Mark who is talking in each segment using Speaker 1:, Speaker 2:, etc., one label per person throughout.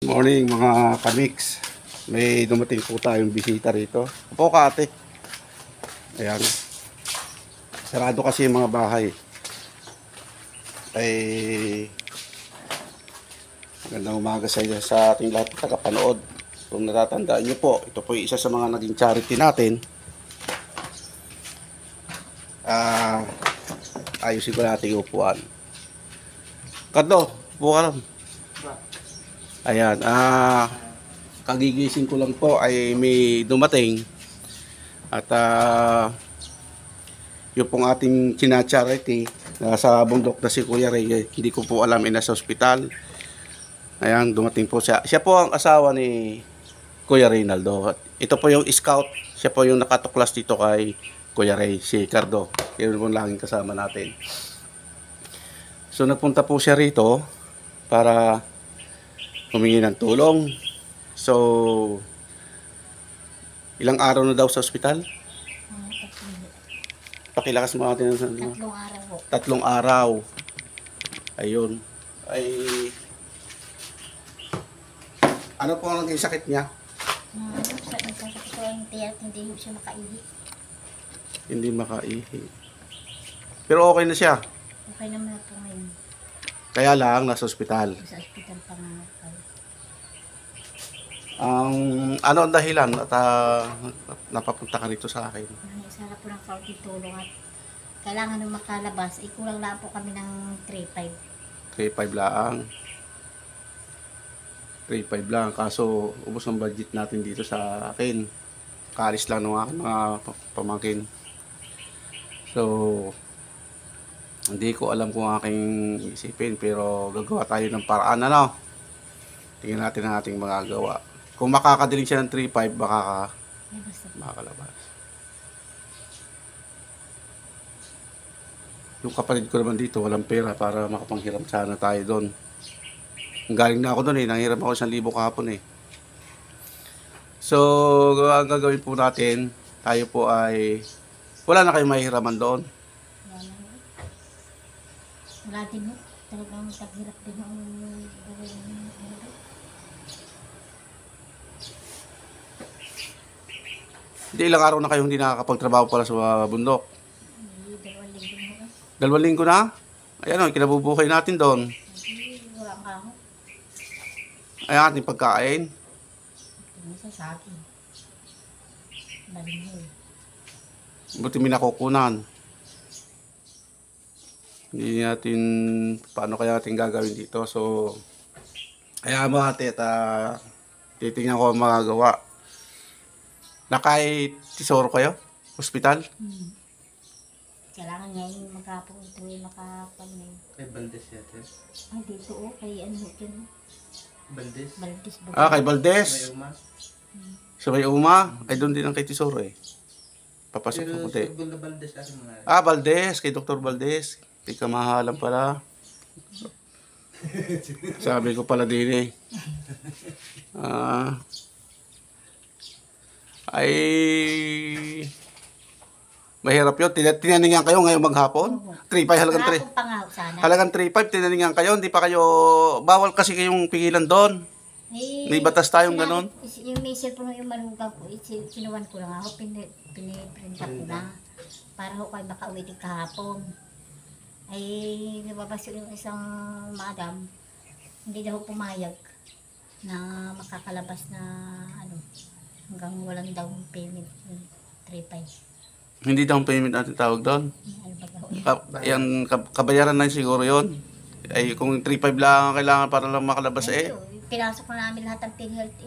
Speaker 1: Morning mga kamix. May dumating po tayong bisita rito. Opo ka ate. Ayan. Sarado kasi yung mga bahay. Ay magandang umaga sa ating lahat ng tagapanood. Kung natatandaan nyo po, ito po yung isa sa mga naging charity natin. Ayusin ko natin yung upuan. Kado, upo ka lang. Ayan, kagigising ko lang po ay may dumating at yung pong ating charity sa bundok na si Kuya Ray, hindi ko po alam nasa ospital. Ayan, dumating po siya. Siya po ang asawa ni Kuya Reynaldo. Ito po yung scout. Siya po yung nakatuklas dito kay Kuya Ray, si Cardo. Yun po laging kasama natin. So nagpunta po siya rito para humingi ng tulong. So, ilang araw na daw sa ospital? Pakilakas mo natin.
Speaker 2: 3 araw po.
Speaker 1: 3 araw. Ayun. Ay, ano po ang naging sakit niya?
Speaker 2: Nagkasakit ko ang tiyak, hindi siya makaihi.
Speaker 1: Hindi makaihi. Pero okay na siya.
Speaker 2: Okay naman po ngayon.
Speaker 1: Kaya lang, nasa ospital.
Speaker 2: Sa ospital pa nga po.
Speaker 1: Ano ang dahilan at napapunta ka rito sa akin?
Speaker 2: Naisara po ng kaunting tulong at kailangan nung makalabas. Kulang lang po kami ng 3,500.
Speaker 1: 3,500 lang. 3,500 lang. Kaso, ubos ang budget natin dito sa akin. Kaalis lang ng aking mga pamangkin. So, hindi ko alam kung aking isipin, pero gagawa tayo ng paraan, ano? Tingnan natin ang ating magagawa. Kung makakadiling siya ng 3,500, baka makakalabas. Yung kapatid ko naman dito, walang pera para makapanghiram sana tayo doon. Galing na ako doon nanghiram ako 1,000 kahapon . So, ang gagawin po natin, tayo po ay, wala na kayong mahihiraman doon.
Speaker 2: Wala din mo. Talagang taghirap din ang gawin.
Speaker 1: Hindi, ilang araw na kayo hindi nakakapagtrabaho pala sa bundok. 2 linggo na? Ayan o, kinabubuhay natin doon.
Speaker 2: Wala ka ako.
Speaker 1: Ayan, ating pagkain.
Speaker 2: Isa sa akin. Balinghoy.
Speaker 1: Buti may nakukunan. Hindi natin, paano kaya natin gagawin dito. So, kaya mo ate, titingnan ko ang magagawa. Tesoro kayo? Hospital?
Speaker 2: Kailangan niya yung maghapon ito yung makapag na yun.
Speaker 3: Kay Baldes yata.
Speaker 2: Ay, dito kay ano dyan.
Speaker 3: Baldes?
Speaker 2: Baldes ba?
Speaker 1: Kay Valdez.
Speaker 3: May uma.
Speaker 1: Sa may uma. Ay, doon din ang kay Tesoro Papasok
Speaker 3: Pero
Speaker 1: ko
Speaker 3: sa
Speaker 1: puti.
Speaker 3: Gunda Baldes kasi mga.
Speaker 1: Valdez. Kay Dr. Valdez. Di ka mahalang pala. Sabi ko pala din ay mahirap yun. Tinaningan kayo ngayong maghapon? 3,500 halagang 3.
Speaker 2: Kahapon pa nga sana.
Speaker 1: Halagang 3,500 tinaningan kayo. Hindi pa kayo, bawal kasi kayong pigilan doon. May batas tayong ganun.
Speaker 2: Yung may cellphone yung malugang ko, sinuwan ko lang ako, piniprinta ko na. Para ako kayo makauwi din kahapon. Ay, nababas yung isang madam, hindi daw pumayag na makakalabas na hanggang walang daw payment yung 3,500.
Speaker 1: Hindi down payment natin tawag doon.
Speaker 2: Ano ba gawin?
Speaker 1: Yan, kabayaran na siguro yon. Ay, kung 3,500 lang ang kailangan para lang makalabas
Speaker 2: Pinasok na namin lahat ng PhilHealth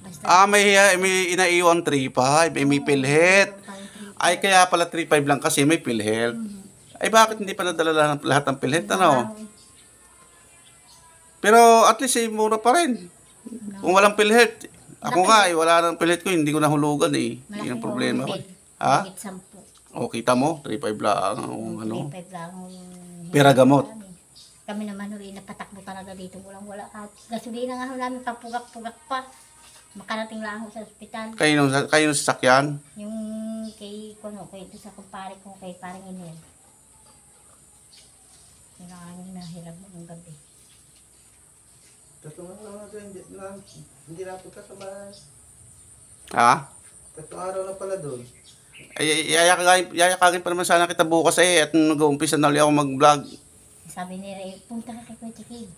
Speaker 2: Basta,
Speaker 1: may inaiwan 3,500, may PhilHealth. Ay, kaya pala 3,500 lang kasi may PhilHealth. Ay, bakit hindi pa nadala lahat ng PhilHealth, ano? Pero at least mura pa rin. Kung walang PhilHealth. Ako nga, wala ng PhilHealth ko, hindi ko nahulugan Hindi ang problema ko. Ha? O, kita mo, 3,500 lang ang
Speaker 2: 3,500 lang.
Speaker 1: pera gamot.
Speaker 2: Kami naman napatakbo talaga dito. Walang-wala. At gasolina nga namin, papugak-pugak pa. Makarating lang ako sa ospital.
Speaker 1: Kayo sa sasakyan?
Speaker 2: Yung kay ito sa kumpare ko, kay parang Inel. Kailangan yung nahirap ng gabi.
Speaker 3: Tatlong araw na doon, hindi napunta sa bahay.
Speaker 1: Ha?
Speaker 3: Tatlong araw na pala doon.
Speaker 1: Ay, yayakagin pa naman sana kita bukas at nag-uumpisa na ulit ako mag-vlog.
Speaker 2: Sabi ni Ray, punta ka kay Kuya Tiki.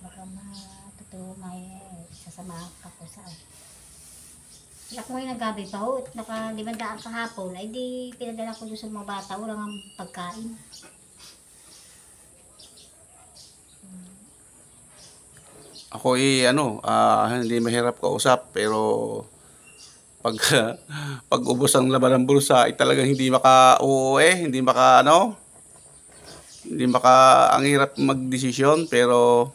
Speaker 2: Baka matuto may sasama ka ko sa Ilak mo yung nagabi pa ho, at naka-500 kahapon, ay di pinadala ko doon sa mga bata, wala nga pagkain.
Speaker 1: Ako hindi mahirap kausap pero pag pag ubos ang laman ng bulsa ay talagang hindi maka-uuwi, hindi ang hirap magdesisyon pero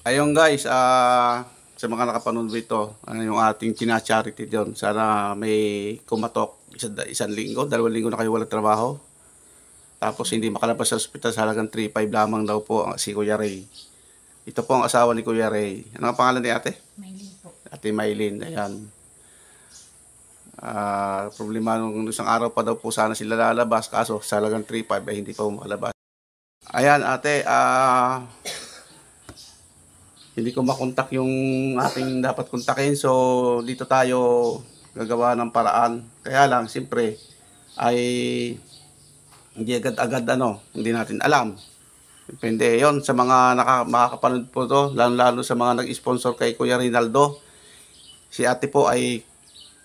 Speaker 1: ayun guys, sa mga nakapanood dito, yung ating charity doon, sana may kumatok isang linggo, 2 linggo na kayo walang trabaho. Tapos hindi makalabas sa ospital sa halagang 3,500 lamang daw po si Kuya Ray. Ito po ang asawa ni Kuya Ray. Ano ang pangalan ni ate?
Speaker 2: Maylin po.
Speaker 1: Ate Maylin, ayan. Problema nung isang araw pa daw po sana sila lalabas, kaso sa halagang 3,500 ay hindi pa makalabas. Ayan ate, hindi ko makontak yung ating dapat kontakin, so dito tayo gagawa ng paraan. Kaya lang, siyempre, ay hindi agad-agad hindi natin alam. Depende yon sa mga makakapanood po to, lalo sa mga nag-sponsor kay Kuya Reynaldo. Si ate po ay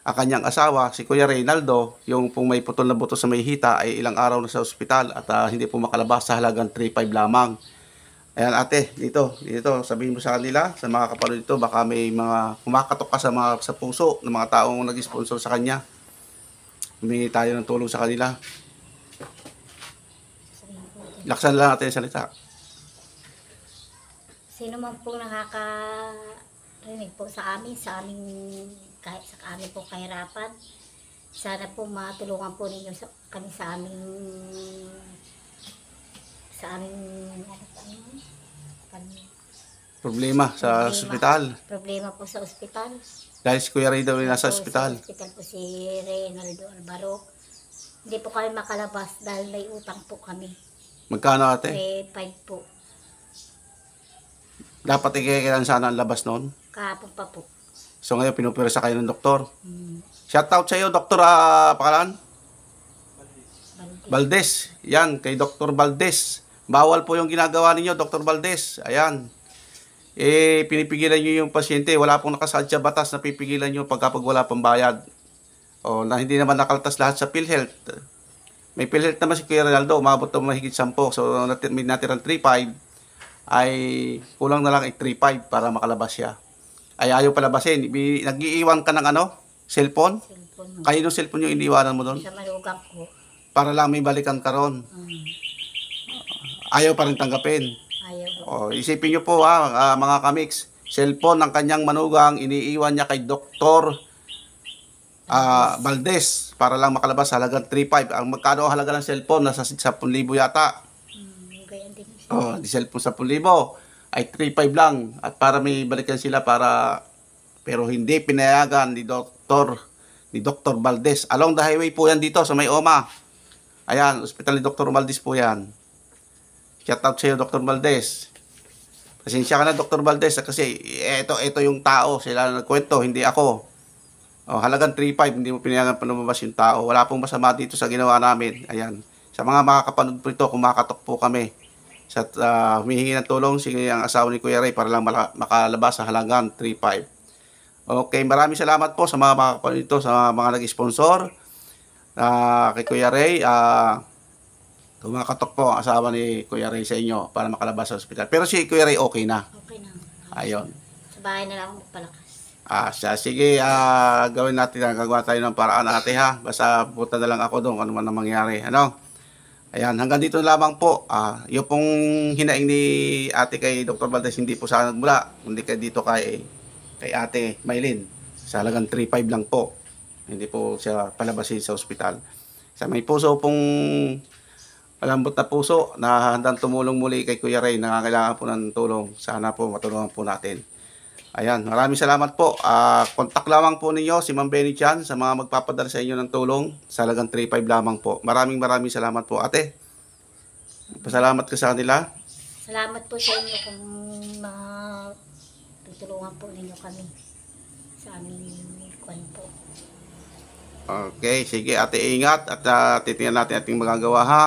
Speaker 1: ang kanyang asawa, si Kuya Reynaldo, yung pong may putol na buto sa may hita ay ilang araw na sa ospital at hindi po makalabas sa halagang 3,500 lamang. Ayan ate, dito, sabihin mo sa kanila, sa mga kapanood dito, baka may mga kumakatok ka sa puso ng mga taong nag-sponsor sa kanya. Humingi tayo ng tulong sa kanila. Laksan lang natin yung salita.
Speaker 2: Sino man po nakakarinig po sa amin kahit sa amin po kahirapan, sana po matulungan po ninyo kami sa aming
Speaker 1: Problema sa ospital.
Speaker 2: Problema po sa ospital.
Speaker 1: Dahil si Kuya Ray daw ay nasa ospital.
Speaker 2: Sa ospital po si Reynaldo Alvaro. Hindi po kami makalabas dahil may utang po kami.
Speaker 1: Magkano ate?
Speaker 2: 5 po.
Speaker 1: Dapat kailan sana ang labas noon?
Speaker 2: Kahapon pa po.
Speaker 1: So ngayon pinupira sa kayo ng doktor.
Speaker 2: Shout
Speaker 1: Shout out sa iyo, Dr. Pakalan? Valdez. Yan, kay Dr. Valdez. Bawal po yung ginagawa ninyo, Dr. Valdez. Ayan. Pinipigilan nyo yung pasyente. Wala pong nakasaad sa batas na pipigilan nyo pag wala pang bayad. O, na hindi naman nakaltas lahat sa PhilHealth. May PhilHealth naman si Kuya Reynaldo, umabot na mahigit 10. So, may natirang 3,500, ay kulang na lang ay 3,500 para makalabas siya. Ay ayaw palabasin. Nag-iiwan ka ng cellphone?
Speaker 2: Cellphone.
Speaker 1: Kayo ng cellphone yung iniwanan mo doon?
Speaker 2: Sa malugang ko.
Speaker 1: Para lang may balikan ka ron. Ayaw pa rin tanggapin.
Speaker 2: Ayaw.
Speaker 1: O, isipin nyo po mga kamix, cellphone ng kanyang manugang, iniiwan niya kay Dr. Valdez para lang makalabas sa halagang 3,500. Ang magkano ang halaga ng cellphone? Nasa 10,000 yata.
Speaker 2: Ganyan din.
Speaker 1: Di cellphone 10,000 ay 3,500 lang. At para may balikan sila pero hindi pinayagan ni Dr. Valdez. Along the highway po yan dito sa may OMA. Ayan, ospital ni Dr. Valdez po yan. Shout out sa iyo, Dr. Valdez. Pasensya ka na, Dr. Valdez, kasi ito yung tao. Sila nagkwento, hindi ako. Halagang 3,500, hindi mo pinayagan pa lumabas yung tao. Wala pong masama dito sa ginawa namin. Ayan. Sa mga makakapanood po ito, kumakatok po kami. Sa humihingi ng tulong ang asawa ni Kuya Ray para lang makalabas sa halagang 3,500. Okay, maraming salamat po sa mga makakapanood ito, sa mga nag-sponsor. Kay Kuya Ray, kumakatok po ang asawa ni Kuya Ray sa inyo para makalabas sa ospital. Pero si Kuya Ray okay na.
Speaker 2: Okay na.
Speaker 1: Ayun.
Speaker 2: Sa bahay na lang magpalakas.
Speaker 1: Sige, gawin natin, gagawa tayo ng paraan ate ha. Basta pupunta na lang ako doon, ano man ang mangyari. Ayan, hanggang dito lamang po. Yung pong hinaing ni ate kay Dr. Valdez, hindi po sana nagmula. Hindi kay dito kay ate Maylin. Sa halagang 3,500 lang po. Hindi po siya palabasin sa ospital. Sa may puso pong malambot na puso na handang tumulong muli kay Kuya Ray, nangangailangan po ng tulong. Sana po matulungan po natin. Ayan, maraming salamat po. Kontak lamang po ninyo si Ma'am Benny Chan sa mga magpapadala sa inyo ng tulong sa halagang 3,500 lamang po. Maraming salamat po, ate. Pasalamat ka sa kanila.
Speaker 2: Salamat po sa inyo kung mga tutulungan po ninyo kami sa aming kwan po.
Speaker 1: Okay, sige ate, ingat at titingnan natin ating magagawa ha.